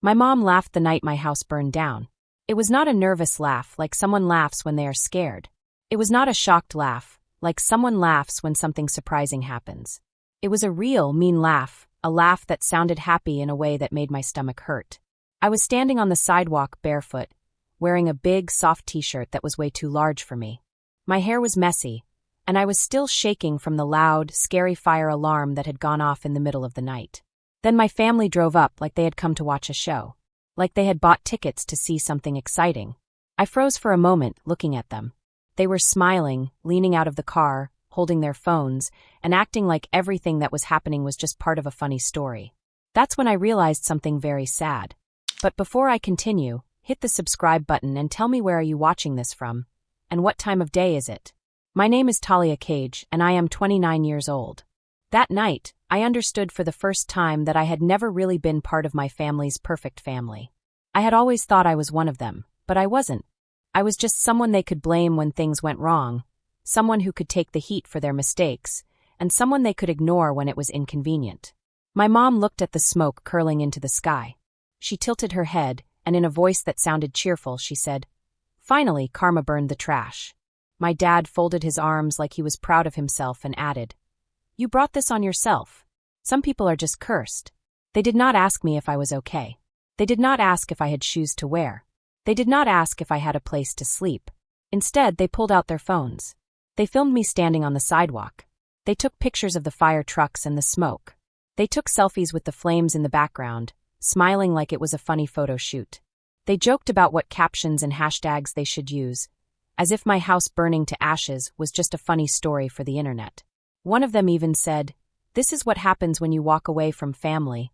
My mom laughed the night my house burned down. It was not a nervous laugh like someone laughs when they are scared. It was not a shocked laugh, like someone laughs when something surprising happens. It was a real, mean laugh, a laugh that sounded happy in a way that made my stomach hurt. I was standing on the sidewalk barefoot, wearing a big, soft t-shirt that was way too large for me. My hair was messy, and I was still shaking from the loud, scary fire alarm that had gone off in the middle of the night. Then my family drove up like they had come to watch a show, like they had bought tickets to see something exciting. I froze for a moment, looking at them. They were smiling, leaning out of the car, holding their phones, and acting like everything that was happening was just part of a funny story. That's when I realized something very sad. But before I continue, hit the subscribe button and tell me where are you watching this from, and what time of day is it? My name is Talia Cage, and I am 29 years old. That night, I understood for the first time that I had never really been part of my family's perfect family. I had always thought I was one of them, but I wasn't. I was just someone they could blame when things went wrong, someone who could take the heat for their mistakes, and someone they could ignore when it was inconvenient. My mom looked at the smoke curling into the sky. She tilted her head, and in a voice that sounded cheerful, she said, "Finally, karma burned the trash." My dad folded his arms like he was proud of himself and added, "You brought this on yourself. Some people are just cursed." They did not ask me if I was okay. They did not ask if I had shoes to wear. They did not ask if I had a place to sleep. Instead, they pulled out their phones. They filmed me standing on the sidewalk. They took pictures of the fire trucks and the smoke. They took selfies with the flames in the background, smiling like it was a funny photo shoot. They joked about what captions and hashtags they should use, as if my house burning to ashes was just a funny story for the internet. One of them even said, "This is what happens when you walk away from family,"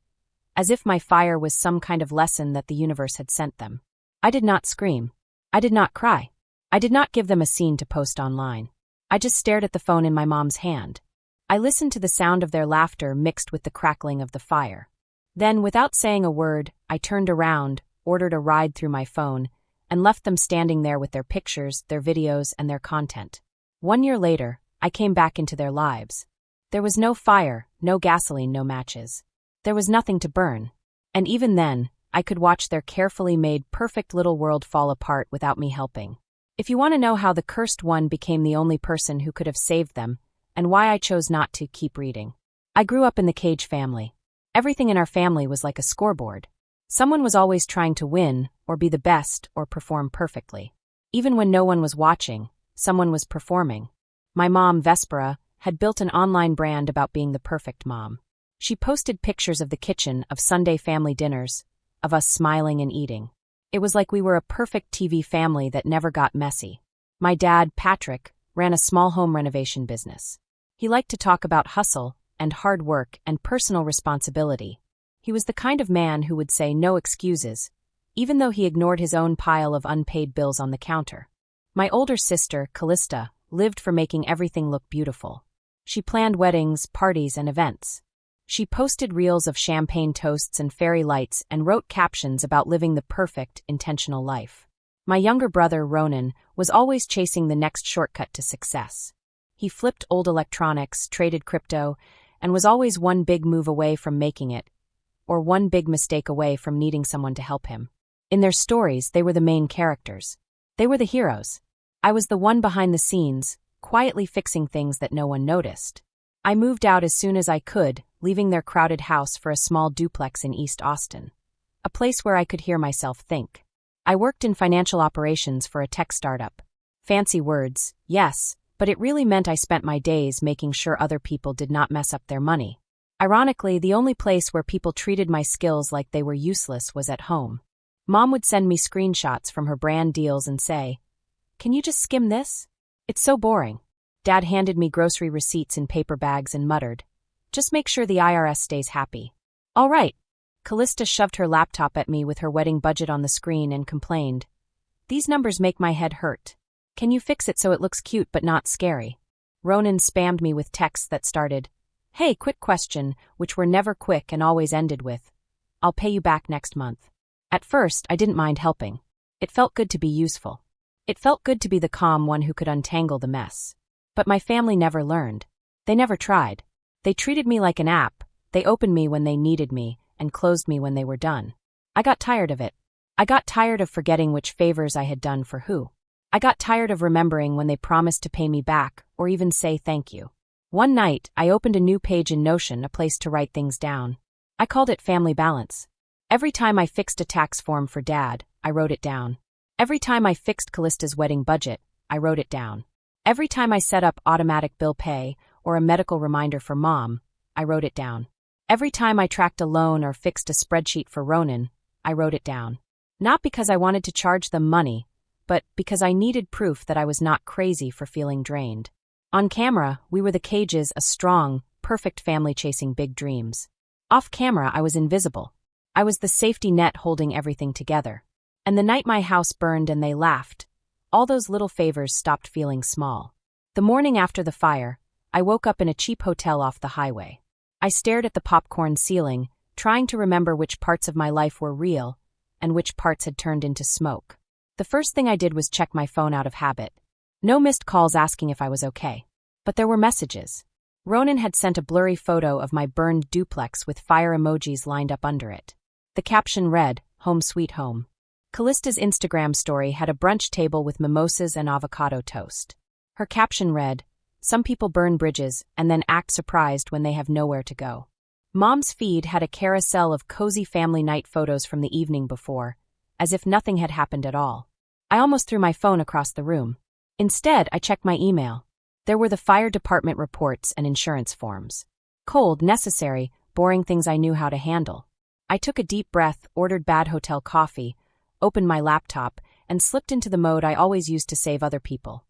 as if my fire was some kind of lesson that the universe had sent them. I did not scream. I did not cry. I did not give them a scene to post online. I just stared at the phone in my mom's hand. I listened to the sound of their laughter mixed with the crackling of the fire. Then, without saying a word, I turned around, ordered a ride through my phone, and left them standing there with their pictures, their videos, and their content. 1 year later, I came back into their lives. There was no fire, no gasoline, no matches. There was nothing to burn. And even then, I could watch their carefully made, perfect little world fall apart without me helping. If you want to know how the cursed one became the only person who could have saved them, and why I chose not to, keep reading. I grew up in the Cage family. Everything in our family was like a scoreboard. Someone was always trying to win, or be the best, or perform perfectly. Even when no one was watching, someone was performing. My mom, Vespera, had built an online brand about being the perfect mom. She posted pictures of the kitchen, of Sunday family dinners, of us smiling and eating. It was like we were a perfect TV family that never got messy. My dad, Patrick, ran a small home renovation business. He liked to talk about hustle and hard work and personal responsibility. He was the kind of man who would say no excuses, even though he ignored his own pile of unpaid bills on the counter. My older sister, Callista, lived for making everything look beautiful. She planned weddings, parties, and events. She posted reels of champagne toasts and fairy lights and wrote captions about living the perfect, intentional life. My younger brother, Ronan, was always chasing the next shortcut to success. He flipped old electronics, traded crypto, and was always one big move away from making it, or one big mistake away from needing someone to help him. In their stories, they were the main characters. They were the heroes. I was the one behind the scenes, quietly fixing things that no one noticed. I moved out as soon as I could, leaving their crowded house for a small duplex in East Austin, a place where I could hear myself think. I worked in financial operations for a tech startup. Fancy words, yes, but it really meant I spent my days making sure other people did not mess up their money. Ironically, the only place where people treated my skills like they were useless was at home. Mom would send me screenshots from her brand deals and say, "Can you just skim this? It's so boring." Dad handed me grocery receipts in paper bags and muttered, "Just make sure the IRS stays happy." "All right." Callista shoved her laptop at me with her wedding budget on the screen and complained, "These numbers make my head hurt. Can you fix it so it looks cute but not scary?" Ronan spammed me with texts that started, "Hey, quick question," which were never quick and always ended with, "I'll pay you back next month." At first, I didn't mind helping. It felt good to be useful. It felt good to be the calm one who could untangle the mess. But my family never learned. They never tried. They treated me like an app. They opened me when they needed me and closed me when they were done. I got tired of it. I got tired of forgetting which favors I had done for who. I got tired of remembering when they promised to pay me back or even say thank you. One night, I opened a new page in Notion, a place to write things down. I called it Family Balance. Every time I fixed a tax form for Dad, I wrote it down. Every time I fixed Callista's wedding budget, I wrote it down. Every time I set up automatic bill pay or a medical reminder for Mom, I wrote it down. Every time I tracked a loan or fixed a spreadsheet for Ronan, I wrote it down. Not because I wanted to charge them money, but because I needed proof that I was not crazy for feeling drained. On camera, we were the Cages, a strong, perfect family chasing big dreams. Off camera, I was invisible. I was the safety net holding everything together. And the night my house burned and they laughed, all those little favors stopped feeling small. The morning after the fire, I woke up in a cheap hotel off the highway. I stared at the popcorn ceiling, trying to remember which parts of my life were real and which parts had turned into smoke. The first thing I did was check my phone out of habit. No missed calls asking if I was okay. But there were messages. Ronan had sent a blurry photo of my burned duplex with fire emojis lined up under it. The caption read, "Home Sweet Home." Callista's Instagram story had a brunch table with mimosas and avocado toast. Her caption read, "Some people burn bridges and then act surprised when they have nowhere to go." Mom's feed had a carousel of cozy family night photos from the evening before, as if nothing had happened at all. I almost threw my phone across the room. Instead, I checked my email. There were the fire department reports and insurance forms. Cold, necessary, boring things I knew how to handle. I took a deep breath, ordered bad hotel coffee, opened my laptop, and slipped into the mode I always used to save other people.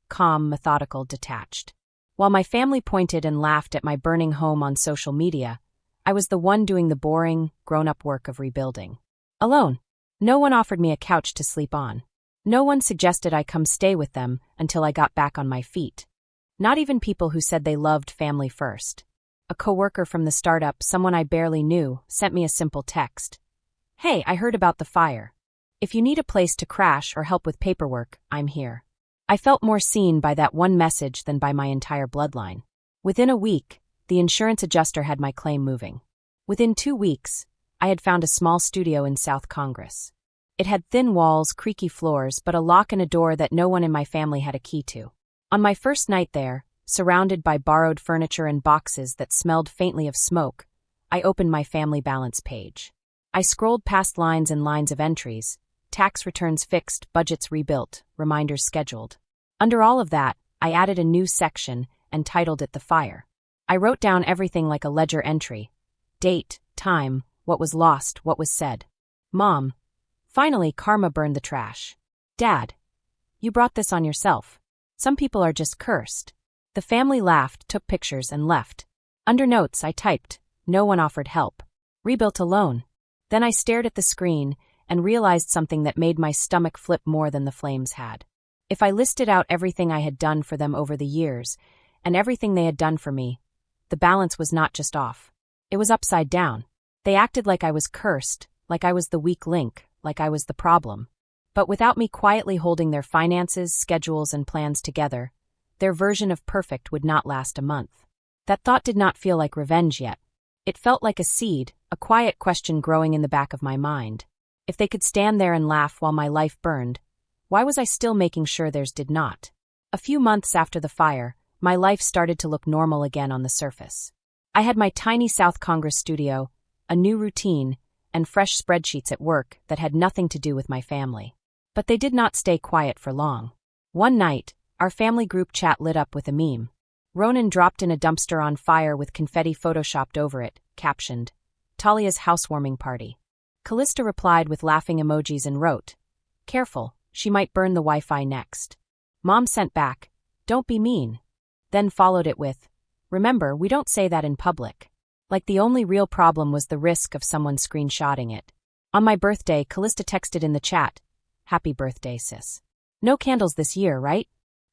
Calm, methodical, detached. While my family pointed and laughed at my burning home on social media, I was the one doing the boring, grown-up work of rebuilding. Alone. No one offered me a couch to sleep on. No one suggested I come stay with them until I got back on my feet. Not even people who said they loved family first. A coworker from the startup, someone I barely knew, sent me a simple text. "Hey, I heard about the fire. If you need a place to crash or help with paperwork, I'm here." I felt more seen by that one message than by my entire bloodline. Within a week, the insurance adjuster had my claim moving. Within 2 weeks, I had found a small studio in South Congress. It had thin walls, creaky floors, but a lock and a door that no one in my family had a key to. On my first night there, surrounded by borrowed furniture and boxes that smelled faintly of smoke, I opened my family balance page. I scrolled past lines and lines of entries: tax returns fixed, budgets rebuilt, reminders scheduled. Under all of that, I added a new section and titled it The Fire. I wrote down everything like a ledger entry: date, time, what was lost, what was said. Mom. Finally, karma burned the trash. Dad. You brought this on yourself. Some people are just cursed. The family laughed, took pictures, and left. Under notes, I typed, "No one offered help. Rebuilt alone." Then I stared at the screen and realized something that made my stomach flip more than the flames had. If I listed out everything I had done for them over the years, and everything they had done for me, the balance was not just off. It was upside down. They acted like I was cursed, like I was the weak link, like I was the problem. But without me quietly holding their finances, schedules, and plans together, their version of perfect would not last a month. That thought did not feel like revenge yet. It felt like a seed, a quiet question growing in the back of my mind. If they could stand there and laugh while my life burned, why was I still making sure theirs did not? A few months after the fire, my life started to look normal again on the surface. I had my tiny South Congress studio, a new routine, and fresh spreadsheets at work that had nothing to do with my family. But they did not stay quiet for long. One night, our family group chat lit up with a meme. Ronan dropped in a dumpster on fire with confetti photoshopped over it, captioned, "Talia's housewarming party." Callista replied with laughing emojis and wrote, "Careful, she might burn the Wi-Fi next." Mom sent back, "Don't be mean." Then followed it with, "Remember, we don't say that in public." Like the only real problem was the risk of someone screenshotting it. On my birthday, Callista texted in the chat, "Happy birthday, sis. No candles this year, right?"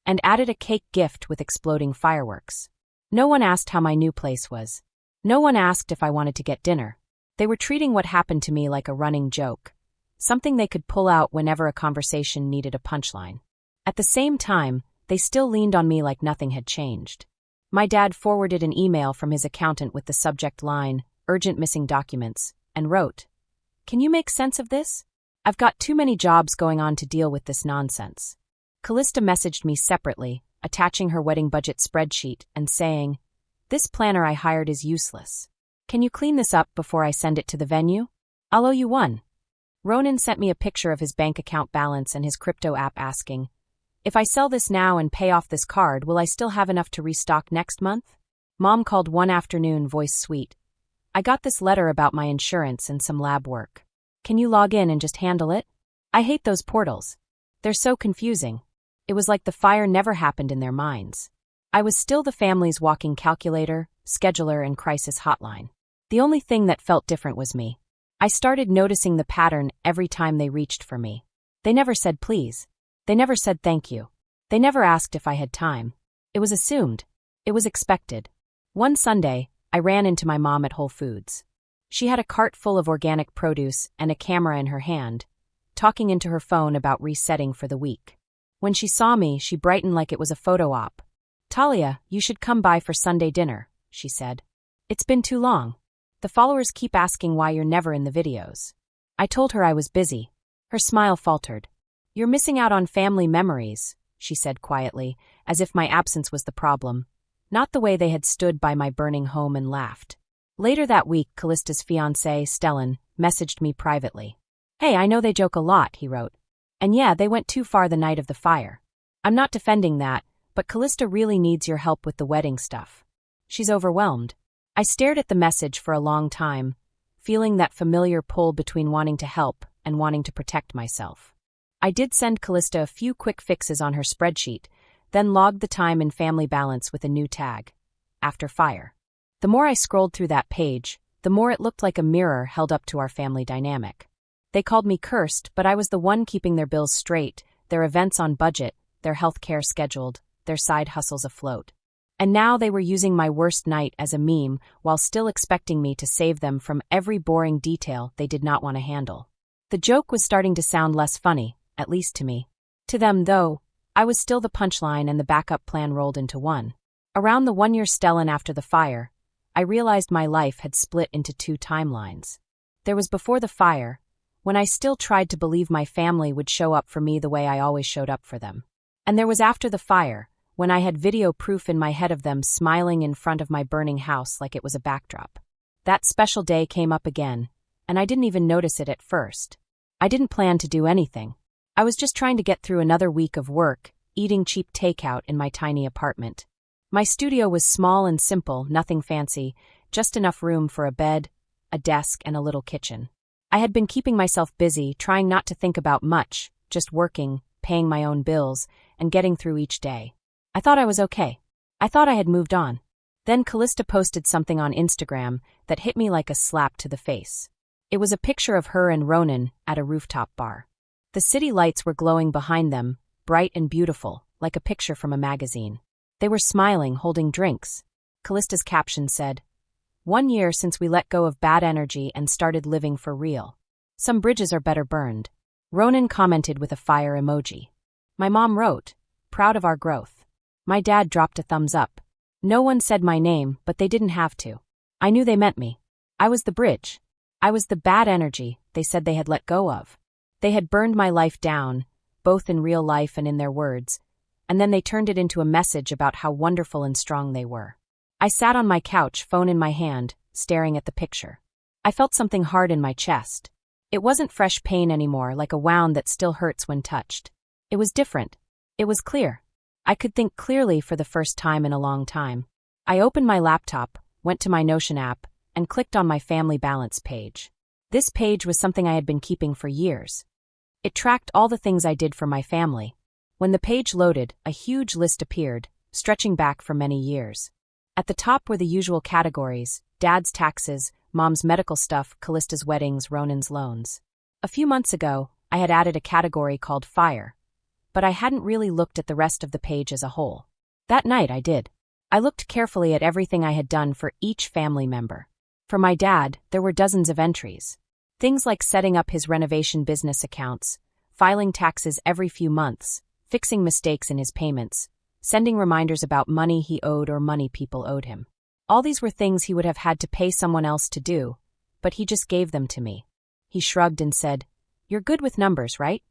And added a cake gift with exploding fireworks. No one asked how my new place was. No one asked if I wanted to get dinner. They were treating what happened to me like a running joke, something they could pull out whenever a conversation needed a punchline. At the same time, they still leaned on me like nothing had changed. My dad forwarded an email from his accountant with the subject line, "Urgent missing documents," and wrote, Can you make sense of this? I've got too many jobs going on to deal with this nonsense. Callista messaged me separately, attaching her wedding budget spreadsheet and saying, "This planner I hired is useless. Can you clean this up before I send it to the venue? I'll owe you one." Ronan sent me a picture of his bank account balance and his crypto app asking, "If I sell this now and pay off this card, will I still have enough to restock next month?" Mom called one afternoon, voice sweet. "I got this letter about my insurance and some lab work. Can you log in and just handle it? I hate those portals. They're so confusing." It was like the fire never happened in their minds. I was still the family's walking calculator, scheduler, and crisis hotline. The only thing that felt different was me. I started noticing the pattern every time they reached for me. They never said please. They never said thank you. They never asked if I had time. It was assumed. It was expected. One Sunday, I ran into my mom at Whole Foods. She had a cart full of organic produce and a camera in her hand, talking into her phone about resetting for the week. When she saw me, she brightened like it was a photo op. "Talia, you should come by for Sunday dinner," she said. "It's been too long. The followers keep asking why you're never in the videos." I told her I was busy. Her smile faltered. "You're missing out on family memories," she said quietly, as if my absence was the problem, not the way they had stood by my burning home and laughed. Later that week, Callista's fiancé, Stellan, messaged me privately. "Hey, I know they joke a lot," he wrote. "And yeah, they went too far the night of the fire. I'm not defending that, but Callista really needs your help with the wedding stuff. She's overwhelmed." I stared at the message for a long time, feeling that familiar pull between wanting to help and wanting to protect myself. I did send Callista a few quick fixes on her spreadsheet, then logged the time in family balance with a new tag: after fire. The more I scrolled through that page, the more it looked like a mirror held up to our family dynamic. They called me cursed, but I was the one keeping their bills straight, their events on budget, their health care scheduled, their side hustles afloat. And now they were using my worst night as a meme while still expecting me to save them from every boring detail they did not want to handle. The joke was starting to sound less funny, at least to me. To them, though, I was still the punchline, and the backup plan rolled into one. Around the 1 year Stellan after the fire, I realized my life had split into two timelines. There was before the fire, when I still tried to believe my family would show up for me the way I always showed up for them. And there was after the fire, when I had video proof in my head of them smiling in front of my burning house like it was a backdrop. That special day came up again, and I didn't even notice it at first. I didn't plan to do anything. I was just trying to get through another week of work, eating cheap takeout in my tiny apartment. My studio was small and simple, nothing fancy, just enough room for a bed, a desk, and a little kitchen. I had been keeping myself busy, trying not to think about much, just working, paying my own bills, and getting through each day. I thought I was okay. I thought I had moved on. Then Callista posted something on Instagram that hit me like a slap to the face. It was a picture of her and Ronan at a rooftop bar. The city lights were glowing behind them, bright and beautiful, like a picture from a magazine. They were smiling, holding drinks. Callista's caption said, "1 year since we let go of bad energy and started living for real. Some bridges are better burned." Ronan commented with a fire emoji. My mom wrote, "Proud of our growth." My dad dropped a thumbs up. No one said my name, but they didn't have to. I knew they meant me. I was the bridge. I was the bad energy they said they had let go of. They had burned my life down, both in real life and in their words, and then they turned it into a message about how wonderful and strong they were. I sat on my couch, phone in my hand, staring at the picture. I felt something hard in my chest. It wasn't fresh pain anymore, like a wound that still hurts when touched. It was different. It was clear. I could think clearly for the first time in a long time. I opened my laptop, went to my Notion app, and clicked on my family balance page. This page was something I had been keeping for years. It tracked all the things I did for my family. When the page loaded, a huge list appeared, stretching back for many years. At the top were the usual categories: Dad's taxes, Mom's medical stuff, Callista's weddings, Ronan's loans. A few months ago, I had added a category called Fire, but I hadn't really looked at the rest of the page as a whole. That night I did. I looked carefully at everything I had done for each family member. For my dad, there were dozens of entries. Things like setting up his renovation business accounts, filing taxes every few months, fixing mistakes in his payments, sending reminders about money he owed or money people owed him. All these were things he would have had to pay someone else to do, but he just gave them to me. He shrugged and said, "You're good with numbers, right?"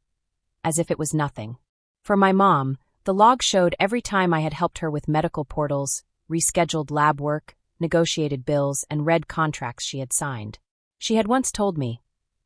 As if it was nothing. For my mom, the log showed every time I had helped her with medical portals, rescheduled lab work, negotiated bills, and read contracts she had signed. She had once told me,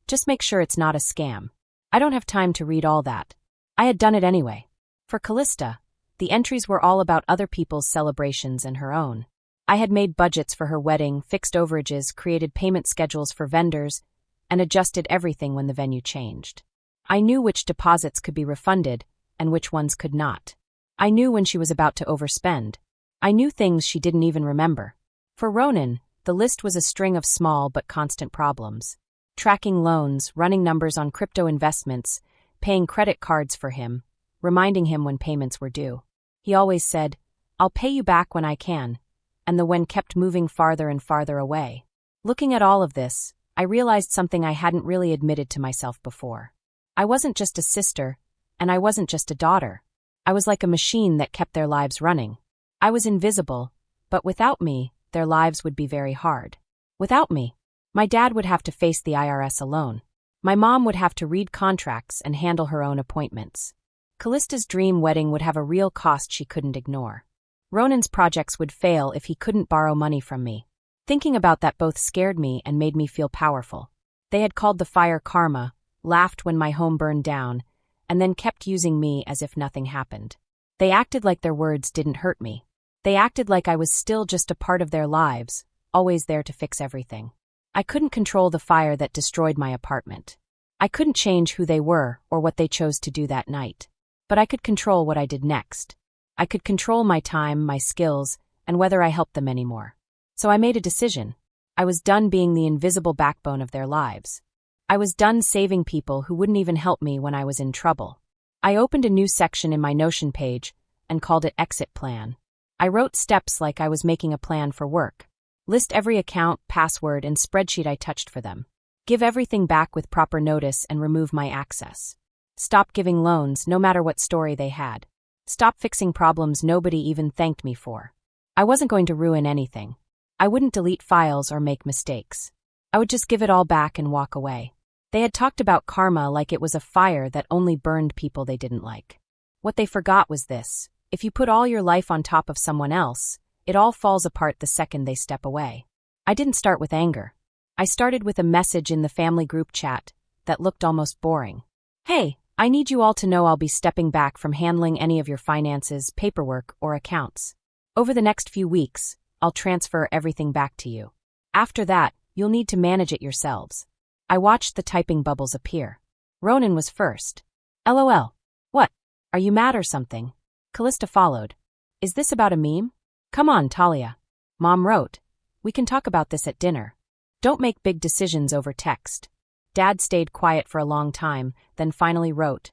"Just make sure it's not a scam." I don't have time to read all that. I had done it anyway. For Callista, the entries were all about other people's celebrations and her own. I had made budgets for her wedding, fixed overages, created payment schedules for vendors, and adjusted everything when the venue changed. I knew which deposits could be refunded and which ones could not. I knew when she was about to overspend. I knew things she didn't even remember. For Ronan, the list was a string of small but constant problems. Tracking loans, running numbers on crypto investments, paying credit cards for him, reminding him when payments were due. He always said, "I'll pay you back when I can," and the when kept moving farther and farther away. Looking at all of this, I realized something I hadn't really admitted to myself before. I wasn't just a sister, and I wasn't just a daughter. I was like a machine that kept their lives running. I was invisible, but without me, their lives would be very hard. Without me, my dad would have to face the IRS alone. My mom would have to read contracts and handle her own appointments. Callista's dream wedding would have a real cost she couldn't ignore. Ronan's projects would fail if he couldn't borrow money from me. Thinking about that both scared me and made me feel powerful. They had called the fire karma, laughed when my home burned down, and then kept using me as if nothing happened. They acted like their words didn't hurt me. They acted like I was still just a part of their lives, always there to fix everything. I couldn't control the fire that destroyed my apartment. I couldn't change who they were or what they chose to do that night. But I could control what I did next. I could control my time, my skills, and whether I helped them anymore. So I made a decision. I was done being the invisible backbone of their lives. I was done saving people who wouldn't even help me when I was in trouble. I opened a new section in my Notion page and called it Exit Plan. I wrote steps like I was making a plan for work. List every account, password, and spreadsheet I touched for them. Give everything back with proper notice and remove my access. Stop giving loans, no matter what story they had. Stop fixing problems nobody even thanked me for. I wasn't going to ruin anything. I wouldn't delete files or make mistakes. I would just give it all back and walk away. They had talked about karma like it was a fire that only burned people they didn't like. What they forgot was this: if you put all your life on top of someone else, it all falls apart the second they step away. I didn't start with anger. I started with a message in the family group chat that looked almost boring. "Hey, I need you all to know I'll be stepping back from handling any of your finances, paperwork, or accounts. Over the next few weeks, I'll transfer everything back to you. After that, you'll need to manage it yourselves." I watched the typing bubbles appear. Ronan was first. "LOL. What? Are you mad or something?" Callista followed. "Is this about a meme?" "Come on, Talia." Mom wrote. "We can talk about this at dinner. Don't make big decisions over text." Dad stayed quiet for a long time, then finally wrote.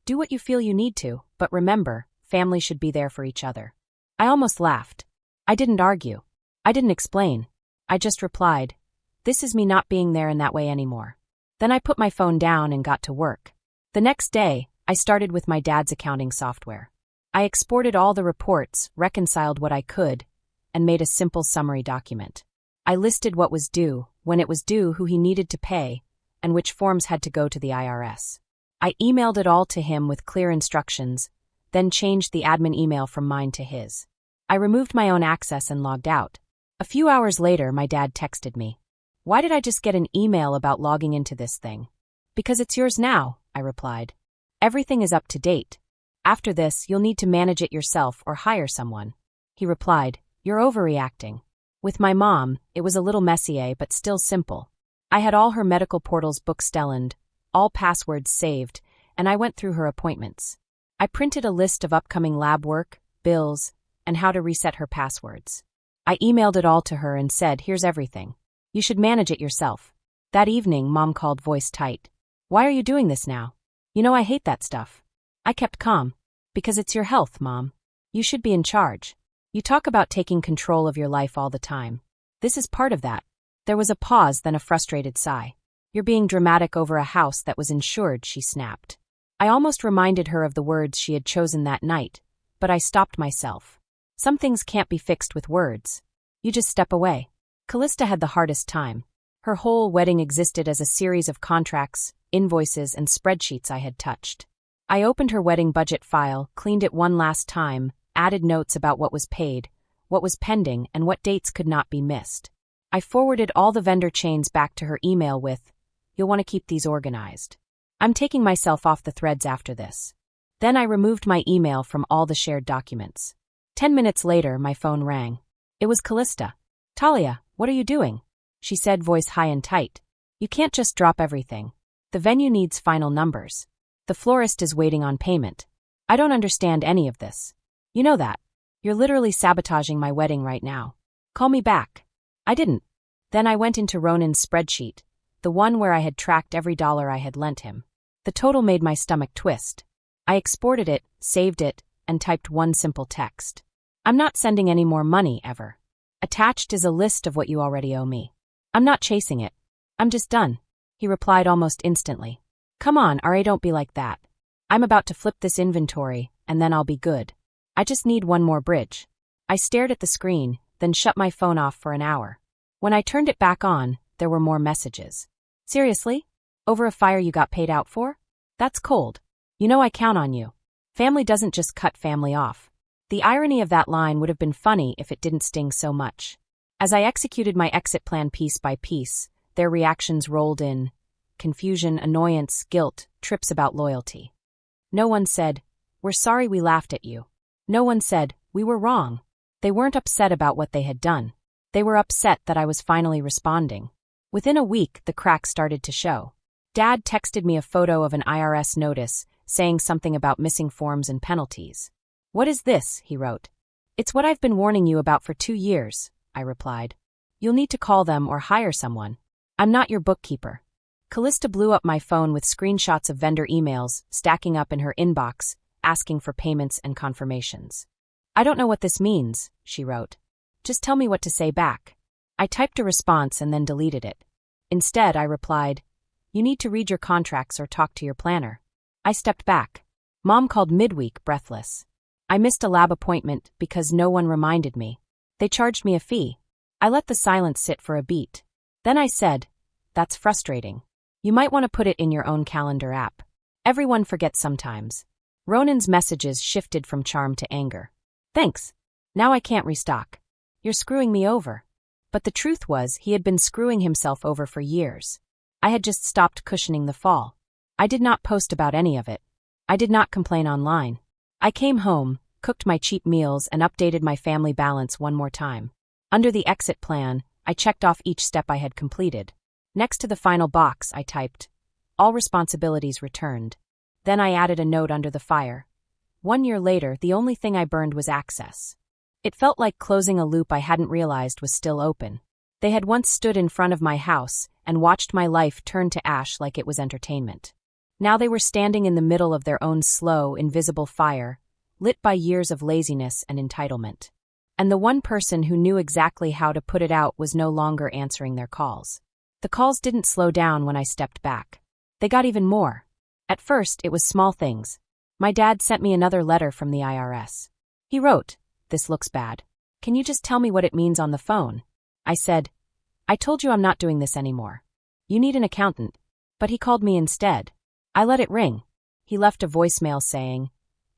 "Do what you feel you need to, but remember, family should be there for each other." I almost laughed. I didn't argue. I didn't explain. I just replied, "This is me not being there in that way anymore." Then I put my phone down and got to work. The next day, I started with my dad's accounting software. I exported all the reports, reconciled what I could, and made a simple summary document. I listed what was due, when it was due, who he needed to pay, and which forms had to go to the IRS. I emailed it all to him with clear instructions, then changed the admin email from mine to his. I removed my own access and logged out. A few hours later, my dad texted me. "Why did I just get an email about logging into this thing?" "Because it's yours now," I replied. "Everything is up to date. After this, you'll need to manage it yourself or hire someone." He replied, "You're overreacting." With my mom, it was a little messier but still simple. I had all her medical portals bookstelled, all passwords saved, and I went through her appointments. I printed a list of upcoming lab work, bills, and how to reset her passwords. I emailed it all to her and said, "Here's everything. You should manage it yourself." That evening, Mom called, voice tight. "Why are you doing this now? You know I hate that stuff." I kept calm. "Because it's your health, Mom. You should be in charge. You talk about taking control of your life all the time. This is part of that." There was a pause, then a frustrated sigh. "You're being dramatic over a house that was insured," she snapped. I almost reminded her of the words she had chosen that night, but I stopped myself. Some things can't be fixed with words. You just step away. Callista had the hardest time. Her whole wedding existed as a series of contracts, invoices, and spreadsheets I had touched. I opened her wedding budget file, cleaned it one last time, added notes about what was paid, what was pending, and what dates could not be missed. I forwarded all the vendor chains back to her email with, "You'll want to keep these organized. I'm taking myself off the threads after this." Then I removed my email from all the shared documents. 10 minutes later, my phone rang. It was Callista. "Talia, what are you doing?" she said, voice high and tight. "You can't just drop everything. The venue needs final numbers. The florist is waiting on payment. I don't understand any of this. You know that. You're literally sabotaging my wedding right now. Call me back." I didn't. Then I went into Ronan's spreadsheet, the one where I had tracked every dollar I had lent him. The total made my stomach twist. I exported it, saved it, and typed one simple text. "I'm not sending any more money, ever. Attached is a list of what you already owe me. I'm not chasing it. I'm just done." He replied almost instantly. "Come on, RA, don't be like that. I'm about to flip this inventory, and then I'll be good. I just need one more bridge." I stared at the screen, then shut my phone off for an hour. When I turned it back on, there were more messages. "Seriously? Over a fire you got paid out for? That's cold. You know I count on you. Family doesn't just cut family off." The irony of that line would have been funny if it didn't sting so much. As I executed my exit plan piece by piece, their reactions rolled in. Confusion, annoyance, guilt, trips about loyalty. No one said, "We're sorry we laughed at you." No one said, "We were wrong." They weren't upset about what they had done. They were upset that I was finally responding. Within a week, the cracks started to show. Dad texted me a photo of an IRS notice, saying something about missing forms and penalties. "What is this?" he wrote. "It's what I've been warning you about for 2 years, I replied. "You'll need to call them or hire someone. I'm not your bookkeeper." Callista blew up my phone with screenshots of vendor emails stacking up in her inbox, asking for payments and confirmations. "I don't know what this means," she wrote. "Just tell me what to say back." I typed a response and then deleted it. Instead, I replied, "You need to read your contracts or talk to your planner." I stepped back. Mom called midweek, breathless. I missed a lab appointment because no one reminded me. They charged me a fee. I let the silence sit for a beat. Then I said, "That's frustrating. You might want to put it in your own calendar app. Everyone forgets sometimes." Ronan's messages shifted from charm to anger. "Thanks. Now I can't restock. You're screwing me over." But the truth was, he had been screwing himself over for years. I had just stopped cushioning the fall. I did not post about any of it. I did not complain online. I came home, cooked my cheap meals, and updated my family balance one more time. Under the exit plan, I checked off each step I had completed. Next to the final box, I typed, "All responsibilities returned." Then I added a note under the fire. 1 year later, the only thing I burned was access. It felt like closing a loop I hadn't realized was still open. They had once stood in front of my house and watched my life turn to ash like it was entertainment. Now they were standing in the middle of their own slow, invisible fire, lit by years of laziness and entitlement. And the one person who knew exactly how to put it out was no longer answering their calls. The calls didn't slow down when I stepped back. They got even more. At first, it was small things. My dad sent me another letter from the IRS. He wrote, "This looks bad. Can you just tell me what it means on the phone?" I said, "I told you I'm not doing this anymore. You need an accountant." But he called me instead. I let it ring. He left a voicemail saying,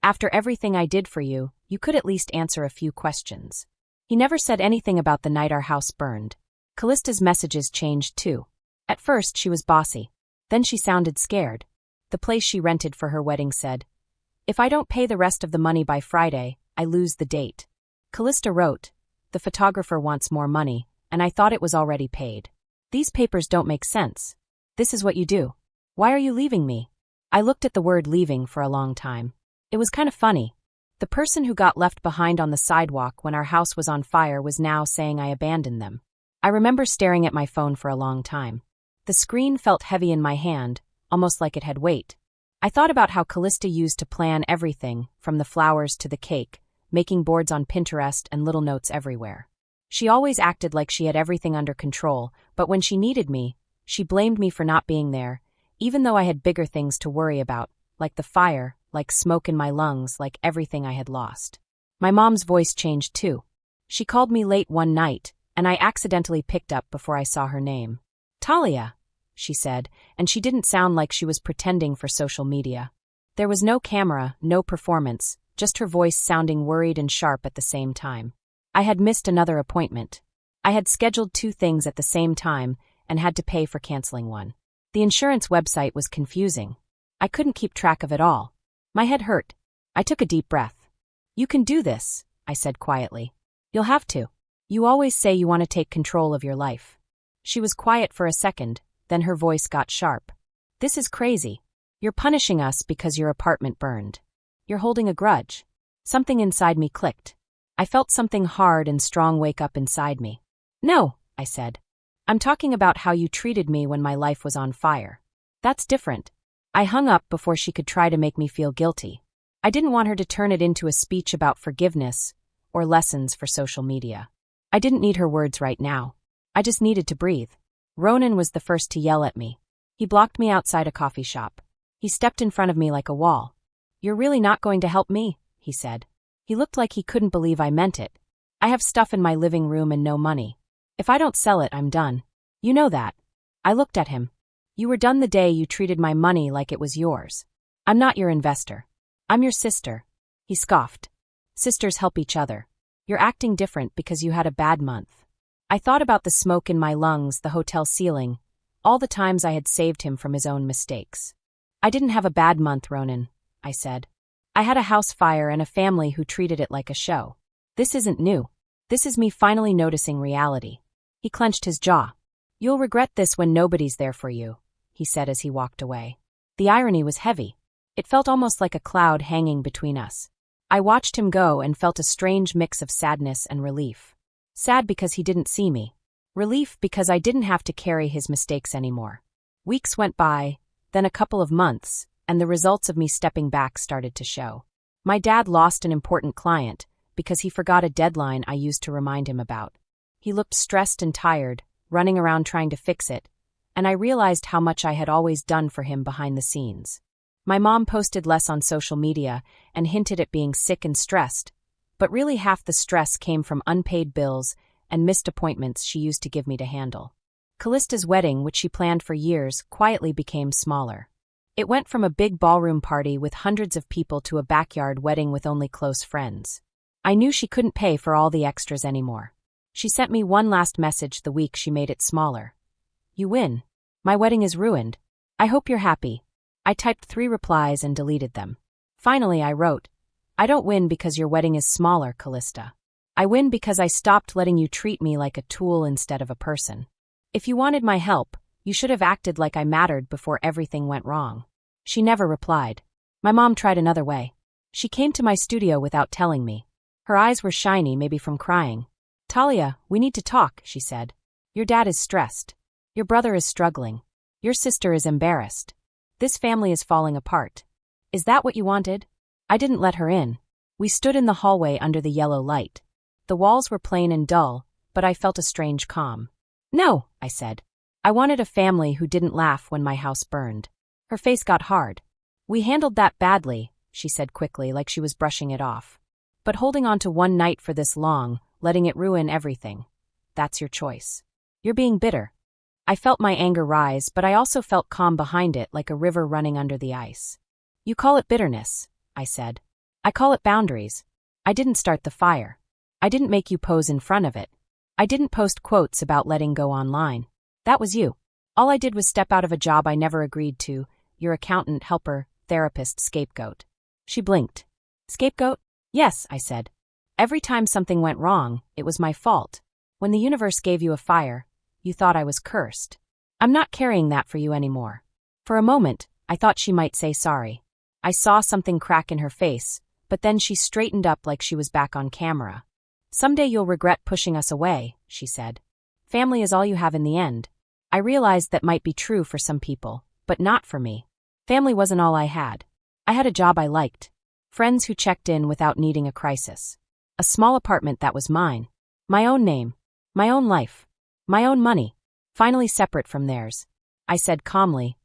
"After everything I did for you, you could at least answer a few questions." He never said anything about the night our house burned. Callista's messages changed too. At first, she was bossy. Then she sounded scared. The place she rented for her wedding said, "If I don't pay the rest of the money by Friday, I lose the date." Callista wrote, "The photographer wants more money, and I thought it was already paid. These papers don't make sense. This is what you do. Why are you leaving me?" I looked at the word leaving for a long time. It was kind of funny. The person who got left behind on the sidewalk when our house was on fire was now saying I abandoned them. I remember staring at my phone for a long time. The screen felt heavy in my hand, almost like it had weight. I thought about how Callista used to plan everything, from the flowers to the cake, making boards on Pinterest and little notes everywhere. She always acted like she had everything under control, but when she needed me, she blamed me for not being there, even though I had bigger things to worry about, like the fire, like smoke in my lungs, like everything I had lost. My mom's voice changed too. She called me late one night, and I accidentally picked up before I saw her name. Talia, she said, and she didn't sound like she was pretending for social media. There was no camera, no performance, just her voice sounding worried and sharp at the same time. I had missed another appointment. I had scheduled 2 things at the same time and had to pay for canceling one. The insurance website was confusing. I couldn't keep track of it all. My head hurt. I took a deep breath. You can do this, I said quietly. You'll have to. You always say you want to take control of your life. She was quiet for a second, then her voice got sharp. This is crazy. You're punishing us because your apartment burned. You're holding a grudge. Something inside me clicked. I felt something hard and strong wake up inside me. No, I said. I'm talking about how you treated me when my life was on fire. That's different. I hung up before she could try to make me feel guilty. I didn't want her to turn it into a speech about forgiveness or lessons for social media. I didn't need her words right now. I just needed to breathe. Ronan was the first to yell at me. He blocked me outside a coffee shop. He stepped in front of me like a wall. You're really not going to help me, he said. He looked like he couldn't believe I meant it. I have stuff in my living room and no money. If I don't sell it, I'm done. You know that. I looked at him. You were done the day you treated my money like it was yours. I'm not your investor. I'm your sister. He scoffed. Sisters help each other. You're acting different because you had a bad month. I thought about the smoke in my lungs, the hotel ceiling, all the times I had saved him from his own mistakes. I didn't have a bad month, Ronan, I said. I had a house fire and a family who treated it like a show. This isn't new. This is me finally noticing reality. He clenched his jaw. You'll regret this when nobody's there for you, he said as he walked away. The irony was heavy. It felt almost like a cloud hanging between us. I watched him go and felt a strange mix of sadness and relief. Sad because he didn't see me. Relief because I didn't have to carry his mistakes anymore. Weeks went by, then a couple of months, and the results of me stepping back started to show. My dad lost an important client because he forgot a deadline I used to remind him about. He looked stressed and tired, running around trying to fix it, and I realized how much I had always done for him behind the scenes. My mom posted less on social media and hinted at being sick and stressed, but really half the stress came from unpaid bills and missed appointments she used to give me to handle. Callista's wedding, which she planned for years, quietly became smaller. It went from a big ballroom party with hundreds of people to a backyard wedding with only close friends. I knew she couldn't pay for all the extras anymore. She sent me one last message the week she made it smaller. You win. My wedding is ruined. I hope you're happy. I typed 3 replies and deleted them. Finally, I wrote, I don't win because your wedding is smaller, Callista. I win because I stopped letting you treat me like a tool instead of a person. If you wanted my help, you should have acted like I mattered before everything went wrong. She never replied. My mom tried another way. She came to my studio without telling me. Her eyes were shiny, maybe from crying. Talia, we need to talk, she said. Your dad is stressed. Your brother is struggling. Your sister is embarrassed. This family is falling apart. Is that what you wanted? I didn't let her in. We stood in the hallway under the yellow light. The walls were plain and dull, but I felt a strange calm. No, I said. I wanted a family who didn't laugh when my house burned. Her face got hard. We handled that badly, she said quickly, like she was brushing it off. But holding on to one night for this long, letting it ruin everything, that's your choice. You're being bitter. I felt my anger rise, but I also felt calm behind it, like a river running under the ice. You call it bitterness, I said. I call it boundaries. I didn't start the fire. I didn't make you pose in front of it. I didn't post quotes about letting go online. That was you. All I did was step out of a job I never agreed to, your accountant, helper, therapist, scapegoat. She blinked. Scapegoat? Yes, I said. Every time something went wrong, it was my fault. When the universe gave you a fire, you thought I was cursed. I'm not carrying that for you anymore. For a moment, I thought she might say sorry. I saw something crack in her face, but then she straightened up like she was back on camera. Someday you'll regret pushing us away, she said. Family is all you have in the end. I realized that might be true for some people, but not for me. Family wasn't all I had. I had a job I liked. Friends who checked in without needing a crisis. A small apartment that was mine. My own name. My own life. My own money. Finally separate from theirs. I said calmly,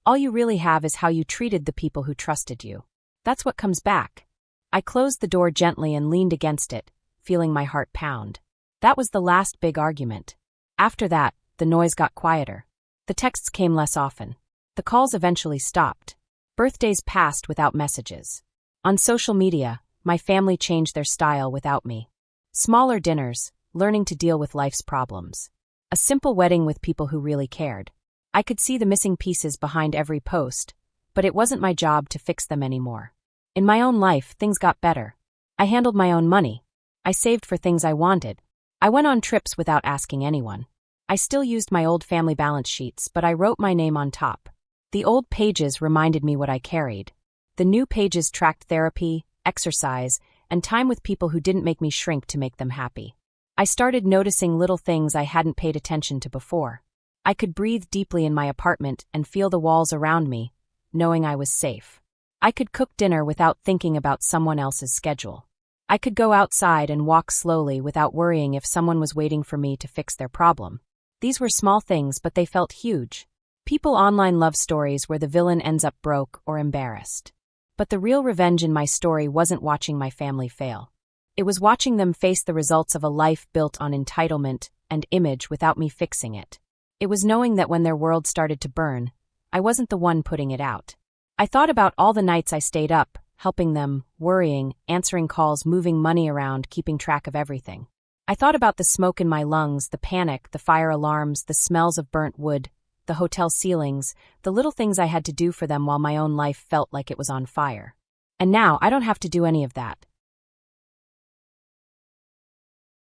all you really have is how you treated the people who trusted you. That's what comes back. I closed the door gently and leaned against it, feeling my heart pound. That was the last big argument. After that, the noise got quieter. The texts came less often. The calls eventually stopped. Birthdays passed without messages. On social media, my family changed their style without me. Smaller dinners, learning to deal with life's problems. A simple wedding with people who really cared. I could see the missing pieces behind every post, but it wasn't my job to fix them anymore. In my own life, things got better. I handled my own money. I saved for things I wanted. I went on trips without asking anyone. I still used my old family balance sheets, but I wrote my name on top. The old pages reminded me what I carried. The new pages tracked therapy, exercise, and time with people who didn't make me shrink to make them happy. I started noticing little things I hadn't paid attention to before. I could breathe deeply in my apartment and feel the walls around me, knowing I was safe. I could cook dinner without thinking about someone else's schedule. I could go outside and walk slowly without worrying if someone was waiting for me to fix their problem. These were small things, but they felt huge. People online love stories where the villain ends up broke or embarrassed. But the real revenge in my story wasn't watching my family fail. It was watching them face the results of a life built on entitlement and image without me fixing it. It was knowing that when their world started to burn, I wasn't the one putting it out. I thought about all the nights I stayed up, helping them, worrying, answering calls, moving money around, keeping track of everything. I thought about the smoke in my lungs, the panic, the fire alarms, the smells of burnt wood, the hotel ceilings, the little things I had to do for them while my own life felt like it was on fire. And now I don't have to do any of that.